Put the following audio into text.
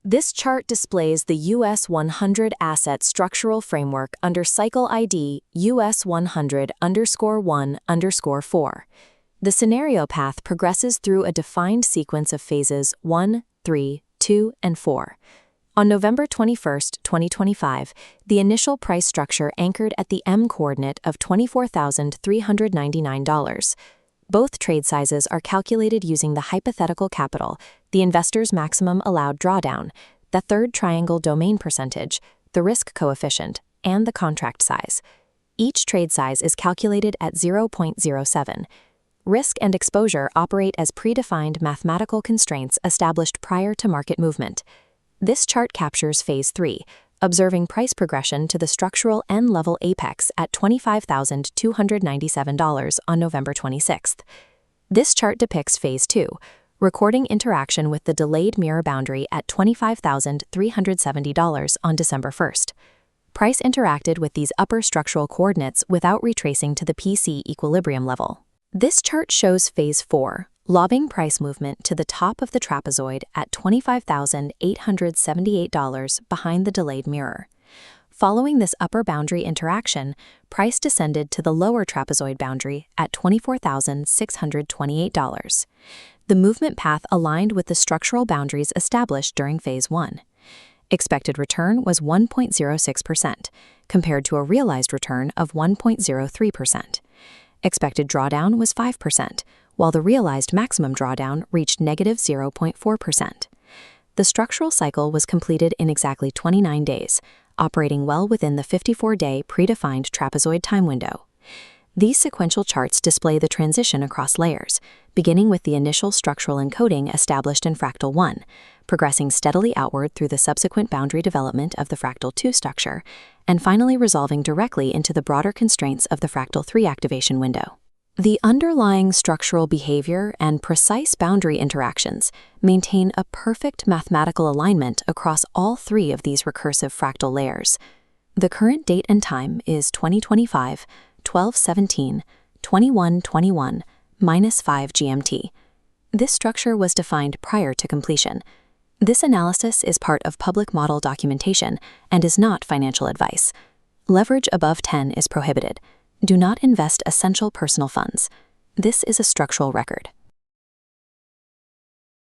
This chart displays the US100 asset structural framework under cycle ID US100_1_4. The scenario path progresses through a defined sequence of phases 1, 3, 2, and 4. On November 21, 2025, the initial price structure anchored at the M coordinate of $24,399. Both trade sizes are calculated using the hypothetical capital, the investor's maximum allowed drawdown, the third triangle domain percentage, the risk coefficient, and the contract size. Each trade size is calculated at 0.07. Risk and exposure operate as predefined mathematical constraints established prior to market movement. This chart captures Phase 3, observing price progression to the structural N-level apex at $25,297 on November 26. This chart depicts Phase 2, recording interaction with the delayed mirror boundary at $25,370 on December 1. Price interacted with these upper structural coordinates without retracing to the PC equilibrium level. This chart shows Phase 4, lobbing price movement to the top of the trapezoid at $25,878 behind the delayed mirror. Following this upper boundary interaction, price descended to the lower trapezoid boundary at $24,628. The movement path aligned with the structural boundaries established during Phase 1. Expected return was 1.06%, compared to a realized return of 1.03%. Expected drawdown was 5%, while the realized maximum drawdown reached negative 0.4%. The structural cycle was completed in exactly 29 days, operating well within the 54-day predefined trapezoid time window. These sequential charts display the transition across layers, beginning with the initial structural encoding established in Fractal 1, progressing steadily outward through the subsequent boundary development of the Fractal 2 structure, and finally resolving directly into the broader constraints of the Fractal 3 activation window. The underlying structural behavior and precise boundary interactions maintain a perfect mathematical alignment across all three of these recursive fractal layers. The current date and time is 2025, 12/17, 21/21, -5 GMT. This structure was defined prior to completion. This analysis is part of public model documentation and is not financial advice. Leverage above 10 is prohibited. Do not invest essential personal funds. This is a structural record.